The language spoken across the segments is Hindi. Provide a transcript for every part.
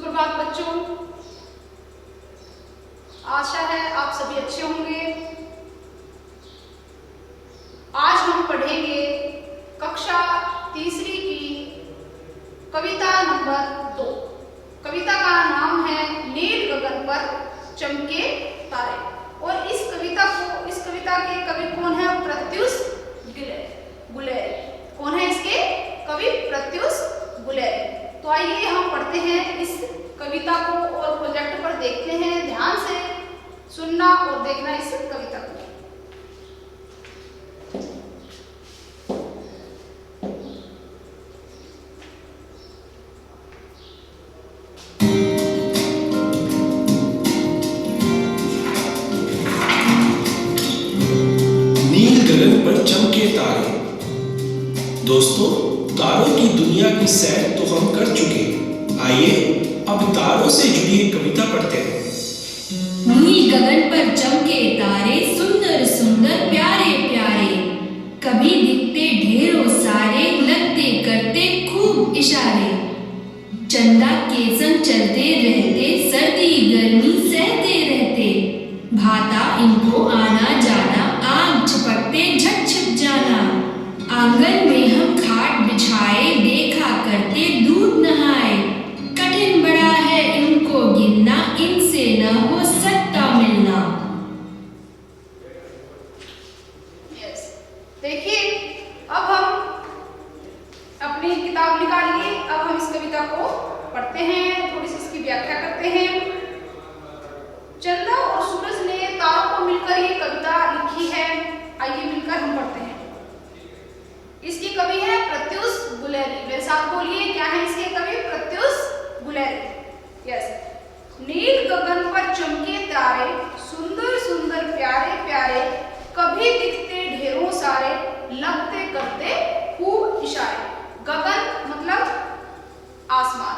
सुप्रभात बच्चों, आशा है आप सभी अच्छे होंगे। आज हम पढ़ेंगे कक्षा तीसरी की कविता नंबर 2। कविता का नाम है नील गगन पर चमके तारे। और इस कविता के कवि कौन है? प्रत्यूष गुलेरी। कौन है इसके कवि? प्रत्यूष गुलेरी। तो आइए हम पढ़ते हैं इस कविता को और प्रोजेक्ट पर देखते हैं। ध्यान से सुनना और देखना इस कविता को। नील गगन पर चमके तारे। दोस्तों, तारों की दुनिया की सैर तो हम कर चुके। आइए अब तारों से जुड़ी एक कविता पढ़ते हैं। नील गगन पर चमके तारे, सुंदर सुंदर प्यारे प्यारे, कभी दिखते ढेरों सारे, लगते करते खूब इशारे। चंदा के संग चलते रहते, सर्दी गर्मी सहते रहते, भाता इनको आना जाना, आग झपकते झट छिप जाना। आंगन में हम खाट बिछाए, देखा करते दूध नहाए। कठिन बड़ा है इनको गिनना, इनसे न हो सकता मिलना। देखिए, अब हम अपनी किताब निकालिए। अब हम इस कविता को पढ़ते हैं, थोड़ी सी इसकी व्याख्या करते हैं। चंदा और सूरज ने तारों को मिलकर ये कविता लिखी है। आइए मिलकर हम पढ़ते हैं। इसके कवि है प्रत्यूष गुलेरी। मेरे साथ बोलिए, क्या है इसके कवि? प्रत्यूष गुलेरी। यस। नील गगन पर चमके तारे, सुंदर सुंदर प्यारे प्यारे, कभी दिखते ढेरों सारे, लगते करते खूब इशारे। गगन मतलब आसमान,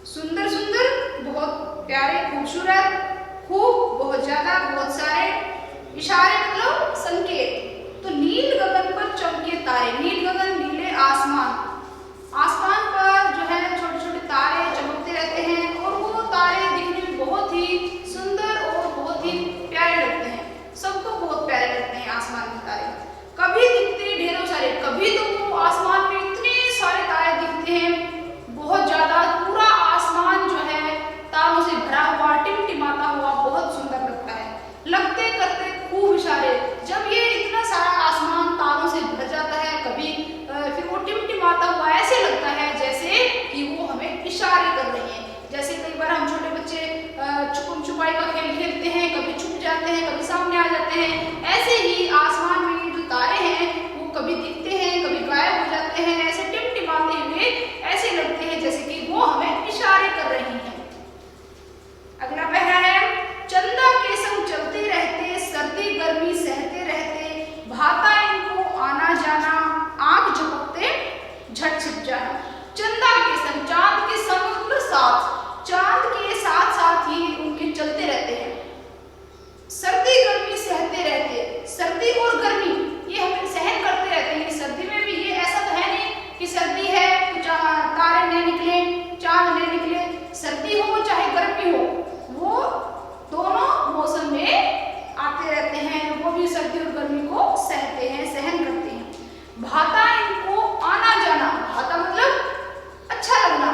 सुंदर सुंदर बहुत प्यारे खूबसूरत, खूब बहुत ज्यादा बहुत सारे, इशारे मतलब संकेत। तो नील गगन पर चमके तारे। नील गगन नीले आसमान, आसमान पर जो है छोटे छोटे तारे चमकते रहते हैं और वो तारे दिखने में बहुत ही सुंदर और बहुत ही प्यारे लगते हैं। सबको बहुत प्यारे लगते हैं आसमान के तारे। कभी दिखते ढेरों सारे, कभी तो वो आसमान में इतने सारे तारे दिखते हैं, बहुत ज्यादा, पूरा आसमान जो है तारों से भरा हुआ, टिमटिमाता हुआ बहुत सुंदर लगता है। लगते करते खूब इशारे। जब ये इतना सारा आसमान तारों से भर जाता है, कभी फिर वो टिमटिमाता हुआ ऐसे लगता है जैसे कि वो हमें इशारे कर रही हैं। जैसे कई बार हम छोटे बच्चे छुपम छुपाई का खेल खेलते हैं, कभी छुप जाते हैं, कभी सामने आ जाते हैं। ऐसे ही आसमान में जो तारे हैं वो कभी दिखते हैं, कभी गायब हो जाते हैं। ऐसे टिमटिमाते हुए ऐसे लगते हैं जैसे कि वो हमें इशारे कर रही हैं। अगला पहला है, चंदा के संग चलते रहते, सर्दी गर्मी सहते रहते, भाता इनको आना जाना, आंख झपकते झट छिप जाना। चंदा के संग, चांद के संग मतलब साथ, चांद के साथ साथ ही उनके चलते रहते हैं। सर्दी गर्मी सहते रहते, सर्दी और गर्मी ये हमें सहन करते रहते हैं। सर्दी में भी ये ऐसा तो है नहीं कि सर्दी है तारे नहीं निकले, चांद नहीं निकले। सर्दी हो चाहे गर्मी हो, वो दोनों मौसम में आते रहते हैं। वो भी सर्दी और गर्मी को सहते हैं, सहन करते हैं। भाता इनको आना जाना, भाता मतलब अच्छा लगना।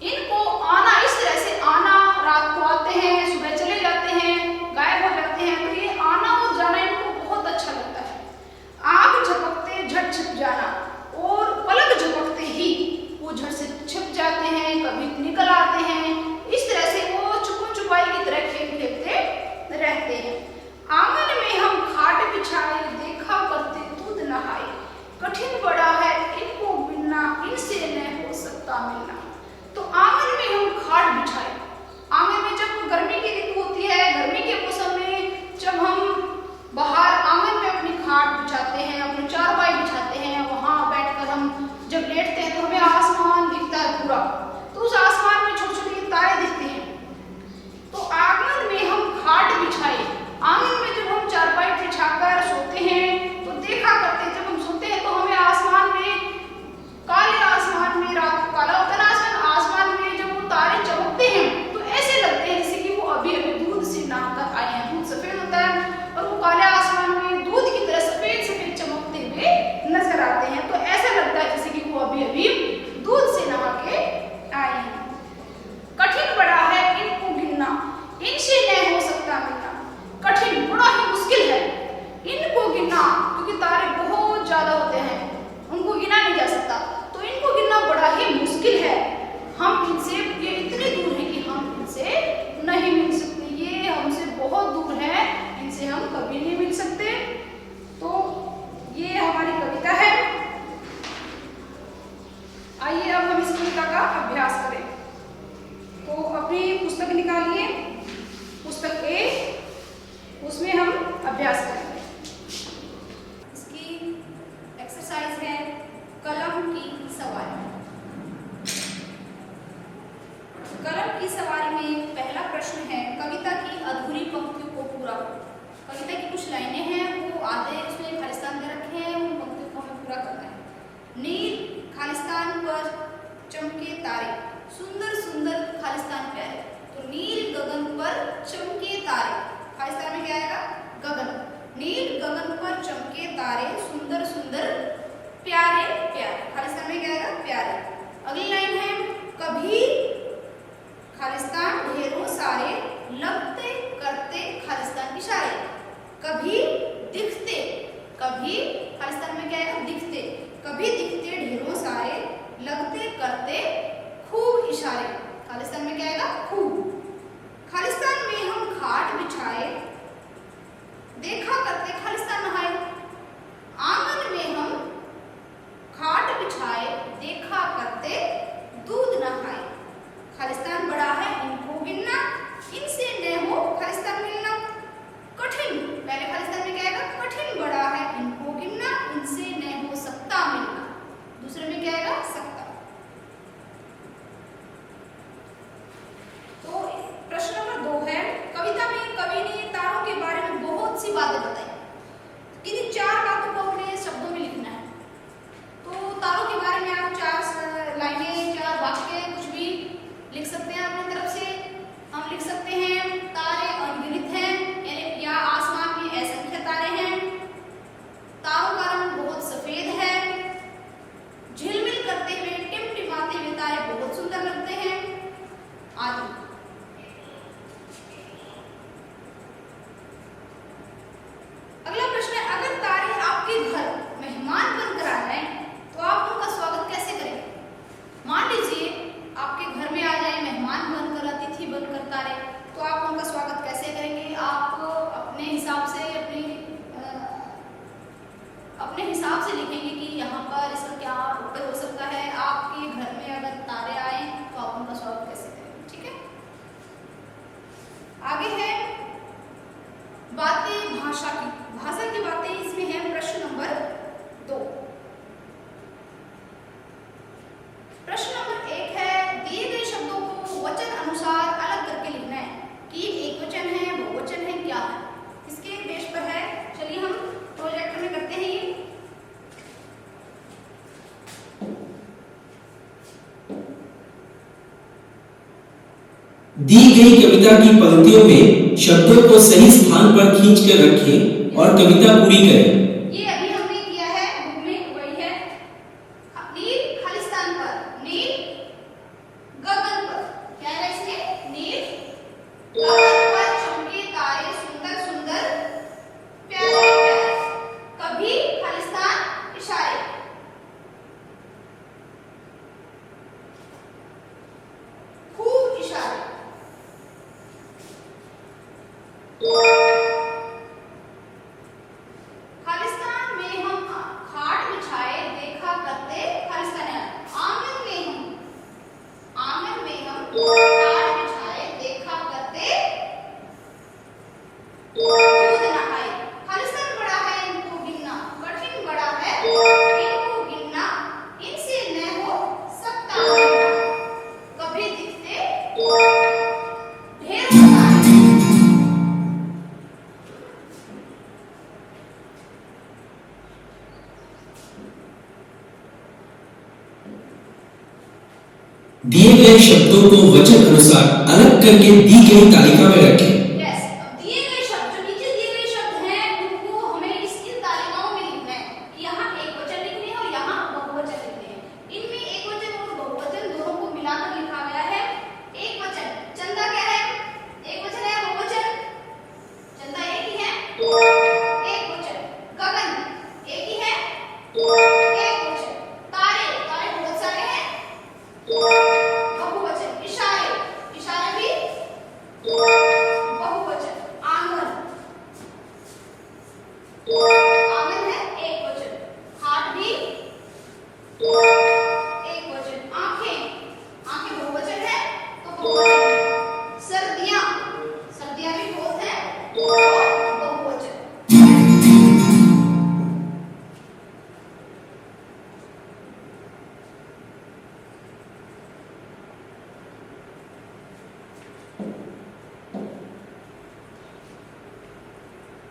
इनको आना, इस तरह से आना, रात को आते हैं, सुबह चले जाते हैं, गायब हो जाते हैं। तो ये आना और जाना इनको बहुत अच्छा लगता है। आंख झपकते झट छिप जाना, और पलक झपकते ही वो झट से छिप जाते हैं, कभी निकल आते हैं। इस तरह से वो छुपन छुपाई की तरह खेल खेलते रहते हैं। आंगन में हम खाट बिछाए, देखा करते दूध नहाए, कठिन बड़ा है इनको गिनना, इनसे न हो सकता मिलना। तो आंगन में हम खाट बिछाए। आंगन में जब गर्मी की ऋतु होती है, गर्मी के मौसम में जब हम बाहर आंगन में अपनी खाट बिछाते हैं, अपनी चारपाई बिछाते हैं, वहां बैठकर हम जब लेटते हैं तो हमें आसमान दिखता है पूरा। तो उस आसमान में छोटे छोटे तारे दिखते हैं। तो आंगन में हम खाट बिछाए, आंगन में जब हम चारपाई बिछाकर सोते हैं तो देखा करते हैं, जब हम सोते हैं तो हमें आसमान में, काले आसमान में, रात को काला होता है ना आसमान, आसमान में जब वो तारे चमक तारे बहुत ज्यादा होते हैं, उनको गिना नहीं जा सकता, तो इनको गिनना बड़ा ही मुश्किल है। हम इनसे, ये इतने दूर है कि हम इनसे नहीं मिल सकते, ये हमसे बहुत दूर है, इनसे हम कभी नहीं मिल सकते। तो ये हमारी कविता है। आइए अब हम इस कविता का अभ्यास करें। तो अपनी पुस्तक निकालिए, पुस्तक ए, उसमें हम अभ्यास करेंगे। इसकी एक्सरसाइज है कलम की सवारी। कलम की सवारी में पहला प्रश्न है, कविता की अधूरी पंक्तियों को पूरा करो। कविता की कुछ लाइनें हैं, वो आधे उसमें खालिस्तान दे रखे हैं, उन पंक्तियों को हमें पूरा करना है। नील खालिस्तान पर चमके तारे, सुंदर सुंदर खालिस्तान प्यारे। तो नील गगन पर चमके तारे, खालिस्तान में क्या आएगा? गगन। नील गगन पर चमके तारे, सुंदर सुंदर प्यारे प्यारे, खालिस्तान में क्या आएगा? प्यारे। अगली लाइन है, कभी खालिस्तान ढेरों सारे, लगते करते खालिस्तान इशारे। कभी दिखते, कभी खालिस्तान में क्या आएगा? दिखते। कभी दिखते ढेरों सारे, लगते करते खूब इशारे, खालिस्तान में क्या आएगा? खूब। खालिस्तान में हम खाट बिछाए, देखा करते खालिस्तान नहाए। आंगन में हम खाट बिछाए, देखा करते दूध नहाए। खालिस्तान बड़ा है इनको गिनना, इनसे न हो खालिस्तान मिलना। कठिन, पहले खालिस्तान में क्या आएगा? कठिन बड़ा है इनको गिनना, इनसे न हो सकता मिलना। दूसरे में क्या आएगा? सकता। तो प्रश्न नंबर 2 है, कविता में कवि ने तारों के बारे में बहुत सी बातें बताई, किन्हीं 4 बातों को अपने शब्दों में लिखना है। तो तारों के बारे में आप 4 लाइनें, 4 वाक्य कुछ भी लिख सकते हैं अपनी तरफ से। हम लिख सकते हैं, तारे अनगिनत हैं, या आसमान में असंख्य तारे हैं। तारों का रंग बहुत सफेद है। झिलमिल करते हुए, टिमटिमाते हुए तारे बहुत सुंदर लगते हैं, आदि। अगला प्रश्न है, अगर तारे आपके घर मेहमान बनकर आ जाएं, तो आप उनका स्वागत कैसे करें? मान लीजिए आपके घर में आ जाए मेहमान बनकर, अतिथि बनकर तारे, तो आप उनका स्वागत कैसे करेंगे? आप अपने हिसाब से, अपने हिसाब से लिखेंगे कि यहाँ पर इसका क्या उत्तर हो सकता है। आपके घर में अगर तारे आए तो आप उनका स्वागत कैसे करेंगे? ठीक है। आगे है बातें भाषा की। भाषा की बातें इसमें है प्रश्न नंबर 2। प्रश्न नंबर 1 है, दिए गए शब्दों को वचन अनुसार अलग करके लिखना है कि एक वचन है, बहुवचन है, क्या है। इसके बेस पर है, चलिए हम प्रोजेक्ट में करते हैं। ये दी गई कविता की पंक्तियों में शब्दों को सही स्थान पर खींचकर रखें और कविता पूरी करें। ये अभी हमने किया है, बुक में वही है। नील खालिस्तान पर, नील गगन पर, क्या है इसमें? नील गगन पर चमके तारे, सुंदर सुंदर प्यारे प्यारे। कभी खालिस्तान इशारे, खूब इशारे। खालिस्तान में हम खाट बिछाए, देखा करते खालिस्तान है। आंगन में हम खाट बिछाए, देखा करते दूध नहाए। खालिस्तान बड़ा है इनको गिनना, कठिन बड़ा है इनको गिनना, इनसे न हो सकता मिलना। कभी दिखते ढेरों सारे, दिए गए शब्दों को वचन अनुसार अलग करके दी गई तालिका में रखें। यस, अब दिए गए शब्द, जो नीचे दिए गए शब्द हैं, उनको हमें इन तालिकाओं में लिखना है कि यहाँ एक वचन लिखने हैं और यहाँ बहुवचन लिखने हैं। इनमें एक वचन और बहुवचन दोनों को मिलाकर लिखा गया है। एक वचन, चंदा क्या है? एक वचन है, बहुवचन? चंदा एक ही है। एक वचन, गगन एक एकवचन। तारे, तारे बहुत सारे हैं, बहुवचन। इशारे, इशारे भी बहुवचन। आंगन, आंगन है एकवचन। हाथ भी एकवचन। आंखें, आंखें बहुवचन है तो बहुवचन। सर्दियां, सर्दियां भी बहुत है तो बहुवचन।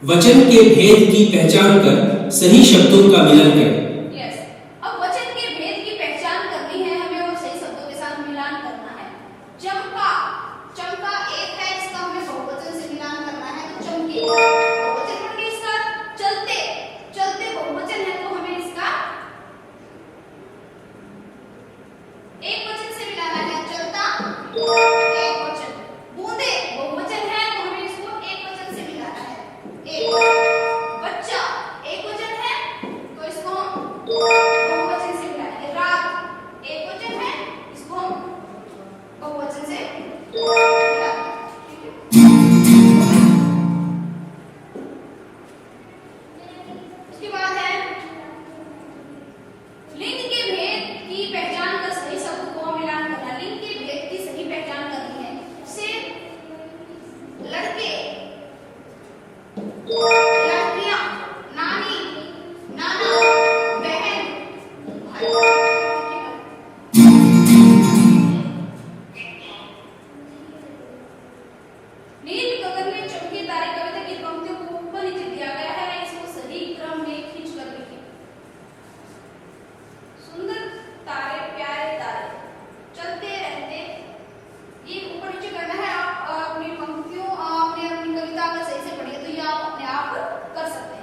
वचन के भेद की पहचान कर सही शब्दों का मिलन करें। यस, अब वचन के भेद की पहचान करनी है हमें और सही शब्दों के साथ मिलान करना है। चंपा, चंपा एक है, इसका हमें बहुवचन से मिलान करना है तो चमकी बहुवचन बन गया इसका। चलते, चलते बहुवचन है तो हमें इसका एक वचन से मिलाना है। चलता एक वचन। बूंदे बहुवचन है तो हमें इसको एक वचन से मिलाना है। एक बच्चा एक वचन है तो इसको हम बहुवचन से मिलाएंगे। रात एक वचन है, इसको हम बहुवचन से मिलाएंगे। उसके बाद है लिंग के भेद की पहचान कर सही शब्द को मिलान करना। लिंग के भेद की सही पहचान करनी है। जैसे लड़के, लड़कियां, नानी, नाना, बहन, भाई। नील गगन में चमके तारे कविता की पंक्तियों को ऊपर नीचे दिया गया है, इसको सही क्रम में खींच कर लिखिए। सुंदर तारे, प्यारे तारे, चलते रहते, ये ऊपर नीचे करना है। आप अपनी पंक्तियों, आपने अपनी कविता अगर सही से पढ़ी है तो ये आप अपने आप कर सकते हैं।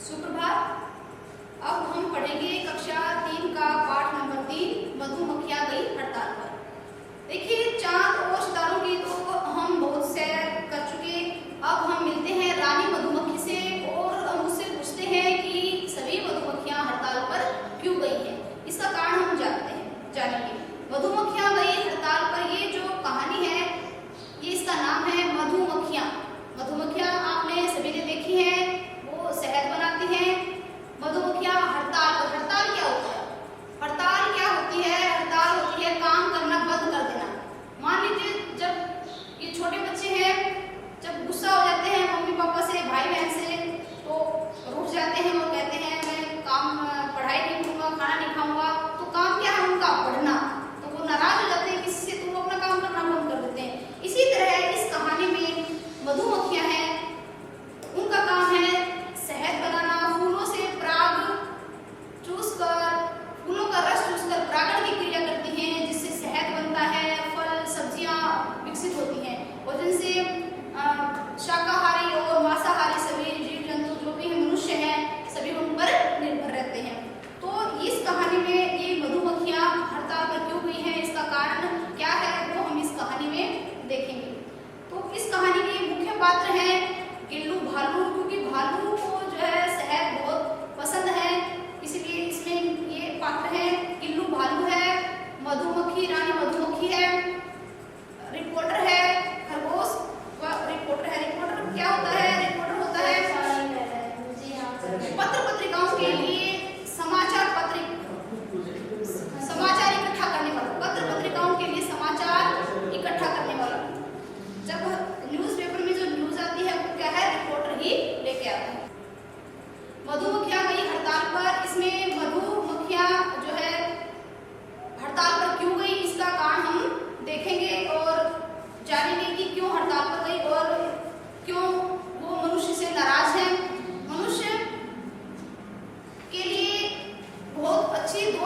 सुप्रभात। अब हम पढ़ेंगे कक्षा 3 का पाठ नंबर 3, मधुमक्खियां गई हड़ताल पर। देखिए, चांद और सितारों की तो हम बहुत सैर कर चुके। अब हम मिलते हैं रानी मधुमक्खी से और उससे पूछते हैं कि सभी मधुमक्खियां हड़ताल पर क्यों गई हैं। इसका कारण हम जानेंगे। मधुमक्खियां गई हड़ताल पर, ये जो कहानी है ये इसका नाम है मधुमक्खियां। मधुमक्खियां आपने सभी ने देखी है, वो शहद बनाती हैं। मधुमक्खियां हड़ताल पर, हड़ताल क्या होता है? हड़ताल क्या होती है? हड़ताल होती है काम करना बंद कर देना। मान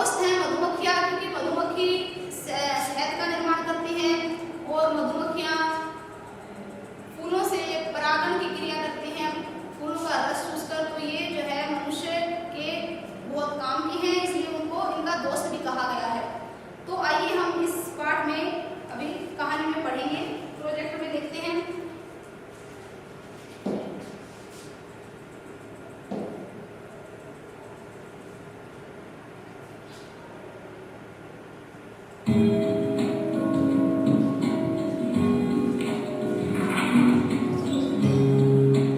दोस्त हैं मधुमक्खियाँ, क्योंकि मधुमक्खी शहद का निर्माण करती हैं और मधुमक्खियाँ फूलों से परागण की क्रिया करती हैं, फूलों का रस चूसकर। तो ये जो है मनुष्य के बहुत काम की हैं, इसलिए उनको इनका दोस्त भी कहा गया है। तो आइए हम इस पाठ में अभी कहानी में पढ़ेंगे, प्रोजेक्ट में देखते हैं।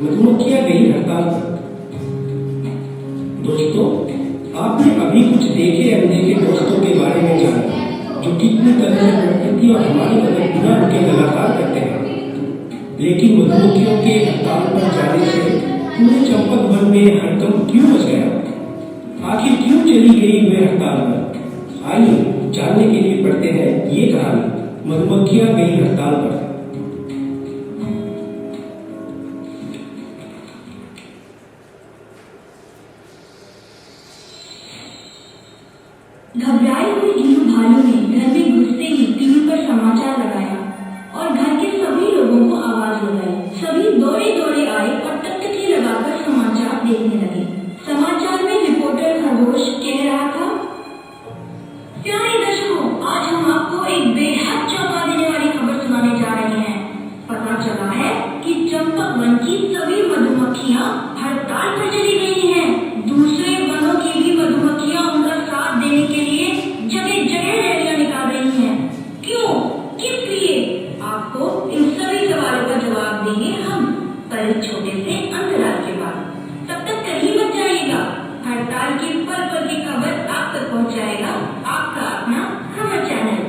मधुमक्खियां गई हड़ताल पर। दोस्तों, आपने अभी कुछ देखे अनदेखे दोस्तों के बारे में जाना जो कितनी तरह से प्रकृति और हमारी मदद बिना रुके लगातार करते हैं। लेकिन मधुमक्खियों के हड़ताल पर जाने से पूरे चंपक वन में हड़कंप क्यों मच गया? आखिर क्यों चली गई वे हड़ताल पर? आइए जानने के लिए पढ़ते हैं ये कहानी, मधुमक्खियां गई हड़ताल पर। घबराए हुए गिल्लू भालू ने घर में घुसते ही टीवी पर समाचार लगाया और घर के सभी लोगों को आवाज लगाई। सभी दौड़े दौड़े आए और टकटकी लगाकर समाचार देखने लगे। समाचार में रिपोर्टर खरगोश कह रहा था, प्यारे दर्शकों, आज हम आपको एक बेहद चौंका देने वाली खबर सुनाने जा रहे हैं। पता चला है कि चंपक वन की सभी मधुमक्खियां हड़ताल पर चली गई हैं। दूसरे वनों की भी मधुमक्खियां उनका साथ देने के लिए जगह जगह रैलियां निकाल रही हैं। क्यों, किस लिए? आपको इन सभी सवालों का जवाब देंगे हम, पर एक छोटे से अंतराल के बाद। तब तक कहीं मत जाइएगा, हड़ताल की पल पल की खबर आप तक पहुंचाएगा आपका अपना खबर चैनल।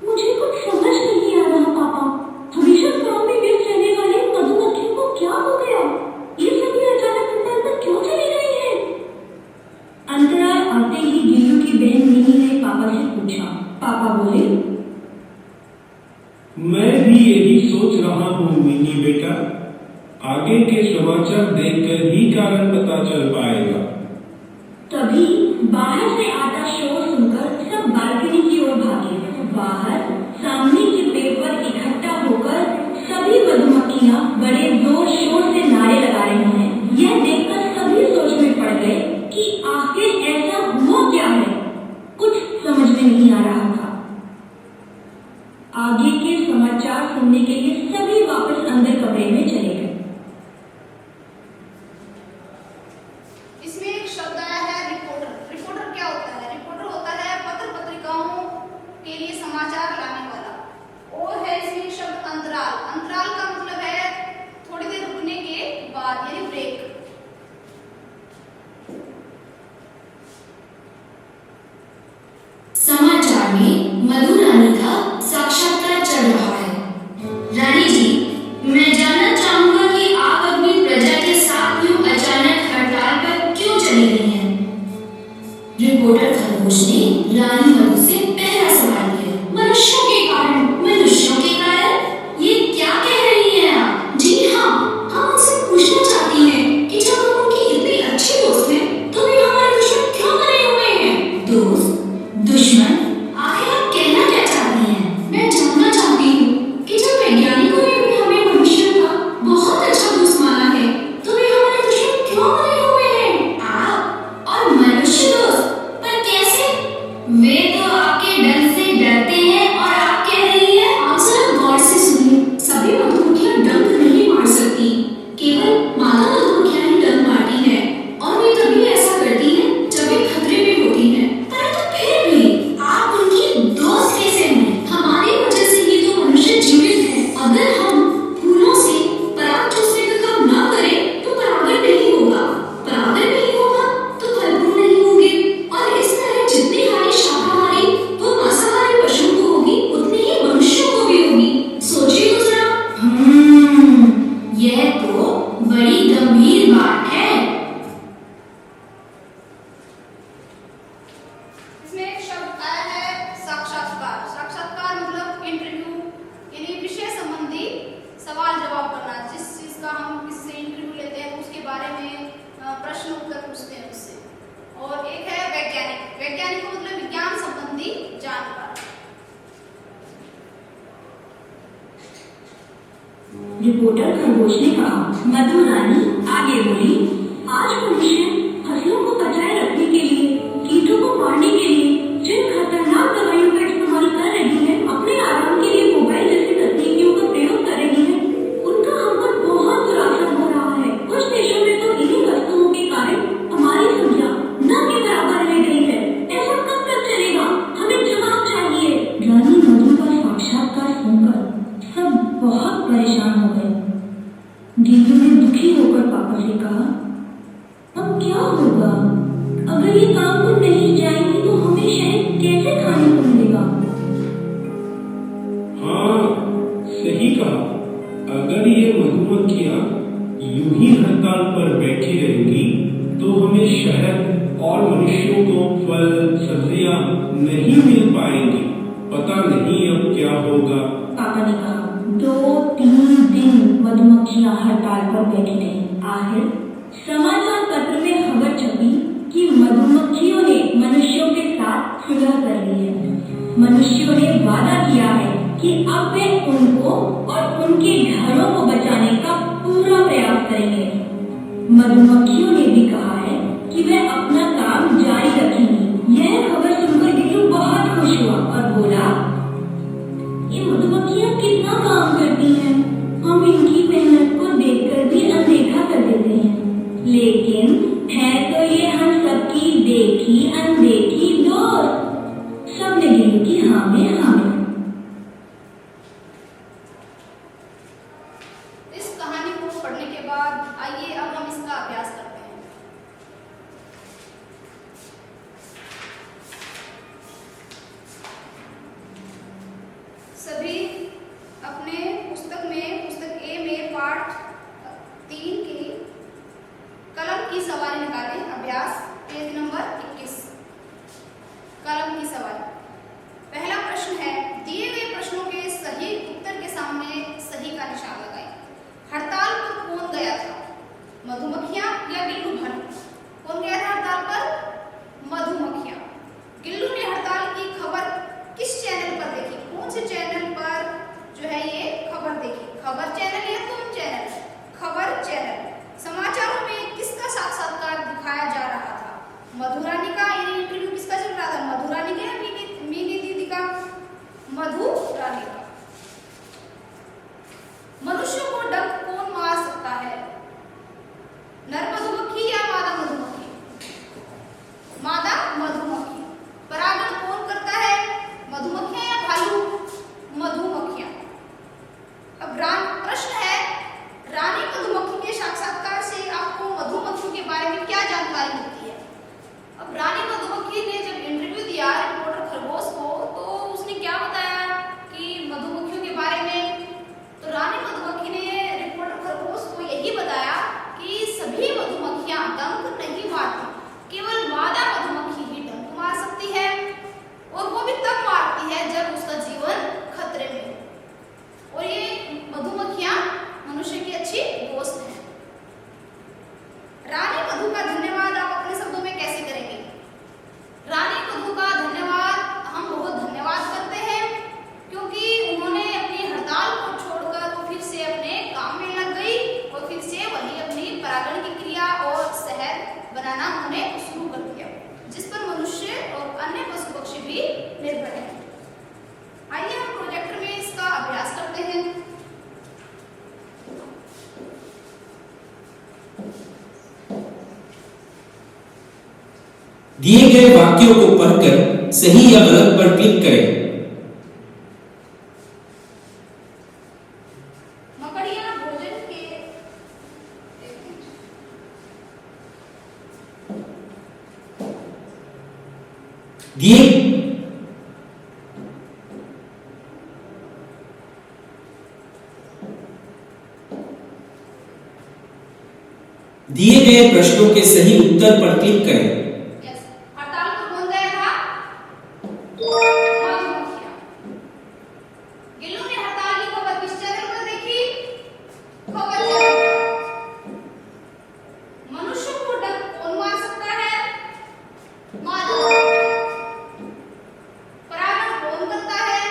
मुझे कुछ समझ नहीं आ रहा पापा, हमेशा काम में व्यस्त रहने वाले मधुमक्खियों को क्या हो गया? ये सभी अचानक हड़ताल पर क्यों चली गई है? अंतराल आते ही गिल्लू की बहन मिनी ने पापा से पूछा। पापा बोले, मैं भी यही सोच रहा हूँ मिनी बेटा, आगे के समाचार देखकर ही कारण पता चल पाएगा। तभी बाहर से आता शोर सुनकर सब बालकनी की ओर भागे। बाहर सामने के पेपर इकट्ठा होकर सभी मधुमक्खियां बड़े जोर शोर से नारे लगा रही हैं। यह देखकर सभी सोच में पड़ गए कि आखिर ऐसा हुआ क्या है। कुछ समझ में नहीं आ रहा था। आगे के समाचार सुनने के लिए सभी वापस अंदर कमरे में चले गए। इसमें एक शब्द आया है रिपोर्टर। रिपोर्टर क्या होता है? रिपोर्टर होता है पत्र पत्रिकाओं के लिए समाचार लाने वाला। और है इसमें एक शब्द अंतराल। अंतराल का मतलब है थोड़ी देर रुकने के बाद, यानी ब्रेक। समाचार में मधु रानी का साक्षात्कार चल रहा है। रानी जी, मैं जानना चाहूंगा कि आप अपनी प्रजा के साथ यूं अचानक हड़ताल पर क्यों चली गई हैं? रिपोर्टर खरगोश ने रानी मधु से पहला सवाल किया। मनुष्यों के कारण? मनुष्यों के कारण? ये क्या कह रही हैं आप? जी हाँ, हम उनसे पूछना चाहती हैं कि जब हम उनकी इतनी अच्छी दोस्त हैं, तो वे हमारे दुश्मन क्यों बने हुए हैं? दोस्त? दुश्मन? आखिर आप कहना क्या चाहती हैं? मैं जानना चाहती हूँ कि जब वैज्ञानिकों ने भी हमें मनुष्यों का बहुत अच्छा दोस्त माना है, तो वे हमारे दुश्मन क्यों बने हुए हैं? आप और मनुष्य दोस्त? पर कैसे? वे तो आपके रिपोर्टर खरगोश ने कहा। मधु रानी आगे बोली, आज मनुष्य फसलों को बचाए रखने के लिए, कीटों को मारने के लिए जिन खतरनाक दवाइयों का इस्तेमाल कर रही है, अपने आराम के लिए मोबाइल जैसी तकनीकियों का प्रयोग कर रही है, उनका हम पर बहुत बुरा असर हो रहा है। कुछ देशों में तो इन्हीं वस्तुओं के कारण हमारी संख्या न के बराबर रह गई है। ऐसा कब तक चलेगा? हमें जवाब चाहिए। रानी मधु का साक्षात्कार सुनकर सब बहुत परेशान हो गए। गिल्लू ने दुखी होकर पापा से कहा, अब क्या होगा? अगर ये काम को नहीं जाएंगी तो हमें शायद कैसे खाने को मिलेगा? हाँ, सही कहा। अगर ये मधुमक्खियाँ यूं ही हड़ताल पर बैठी रहेंगी तो हमें शहद और मनुष्यों को फल सब्जियां नहीं मिल पाएंगी। पता नहीं अब क्या होगा। पापा ने कहा। 2-3 दिन मधुमक्खियां हड़ताल पर बैठी रही। आखिर समाचार पत्र में खबर छपी कि मधुमक्खियों ने मनुष्यों के साथ सुलह कर ली है। मनुष्यों ने वादा किया है कि अब वे उनको और उनके घरों को बचाने का पूरा प्रयास करेंगे। मधुमक्खियों ने भी कहा है कि वे अपना काम जारी रखेंगी। यह खबर सुनकर गिल्लू बहुत खुश हुआ और बोला, ये मधुमक्खियां कितना काम करती हैं। हम इनकी मेहनत को देखकर भी अनदेखा कर देते हैं, लेकिन है तो ये हम सबकी देखी अनदेखी दोस्त। सबने गिल्लू की हाँ में हाँ में। इस कहानी को पढ़ने के बाद आइए अब हम इसका अभ्यास करते हैं। सभी अपने पुस्तक ए में पाठ 3 की कलम की सवारी निकालें। अभ्यास पेज नंबर 21। कलम की सवारी। पहला प्रश्न है, दिए गए प्रश्नों के सही उत्तर के सामने सही का निशान लगाएं। हड़ताल पर कौन गया था? मधुमक्खियां या गिल्लू भर? कौन गया था हड़ताल पर? मधुमक्खियां। गिल्लू ने हड़ताल की खबर किस चैनल पर देखी? कौन से चैनल पर जो है ये खबर देखी? खबर चैनल या तुम चैनल? खबर चैनल। समाचारों में किसका साक्षात्कार दिखाया जा रहा था? मधु रानी का। ये इंटरव्यू किसका चल रहा था? मधु रानी का या मीनी दीदी का? मधु रानी का। मनुष्य को डंक कौन मार सकता है? नर मधुमक्खी या मादा मधुमक्खी? मादा मधुमक्खी। परागण कौन करता है? मधुमक्खियां या भालू? मधुमक्खियां। अब प्रश्न है, रानी मधुमक्खी के साक्षात्कार से आपको मधुमक्खियों के बारे में क्या जानकारी मिलती है? अब रानी मधुमक्खी ने जब इंटरव्यू दिया रिपोर्टर खरगोश को, तो उसने क्या बताया कि मधुमक्खियों के बारे में? तो रानी मधुमक्खी ने रिपोर्टर खरगोश को यही बताया कि सभी मधुमक्खियां डंक नहीं मारती, केवल मादा मधुमक्खी ही डंक मार सकती है, और वो भी तब मारती है जब उसका जीवन खतरे में हो। और ये मधुमक्खियां मनुष्य की अच्छी दोस्त हैं। रानी मधु का धन्यवाद आप अपने शब्दों में कैसे करेंगे? रानी मधु का धन्यवाद हम बहुत धन्यवाद करते हैं, क्योंकि उन्होंने अपनी हड़ताल को छोड़कर वो फिर से अपने काम में लग गई और फिर से वही अपनी परागण की क्रिया और शहद बनाना उन्होंने शुरू कर दिया, जिस पर मनुष्य और अन्य पशु पक्षी भी निर्भर हैं। आइए हम प्रोजेक्टर में इसका अभ्यास करते हैं। दिए गए वाक्यों को पढ़कर सही या गलत पर क्लिक करें। मकड़ियां भोजन के दिए गए प्रश्नों के सही उत्तर पर क्लिक करें। हड़ताल पर कौन गया था? मधुमक्खियां। गिल्लू ने हड़ताल की खबर किस चैनल पर देखी? खबर चैनल पर। मनुष्य को डंक कौन मार सकता है? मादा। परागण कौन करता है?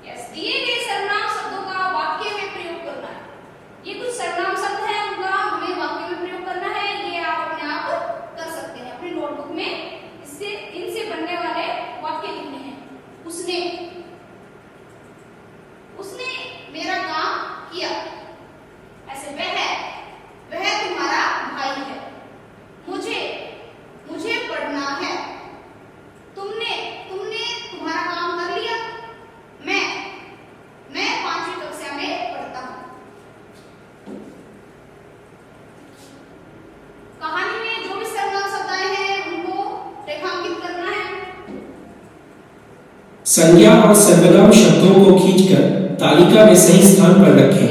यस, दिए गए सर्वनाम शब्दों का वाक्य में प्रयोग करना है। ये कुछ सर्वनाम शब्द है, उनका हमें वाक्य में प्रयोग करना है। ये आप अपने आप कर सकते हैं अपनी नोटबुक में। इससे इनसे बनने वाले वाक्य लिखने हैं। उसने मेरा काम किया। ऐसे वह तुम्हारा भाई है। मुझे पढ़ना है। तुमने तुम्हारा काम कर लिया। मैं 5वीं कक्षा में पढ़ता हूँ। कहानी में जो भी सर्वनाम शब्द आए हैं उनको रेखांकित करना है। संज्ञा और सर्वनाम शब्दों को खींचकर तालिका में सही स्थान पर रखें।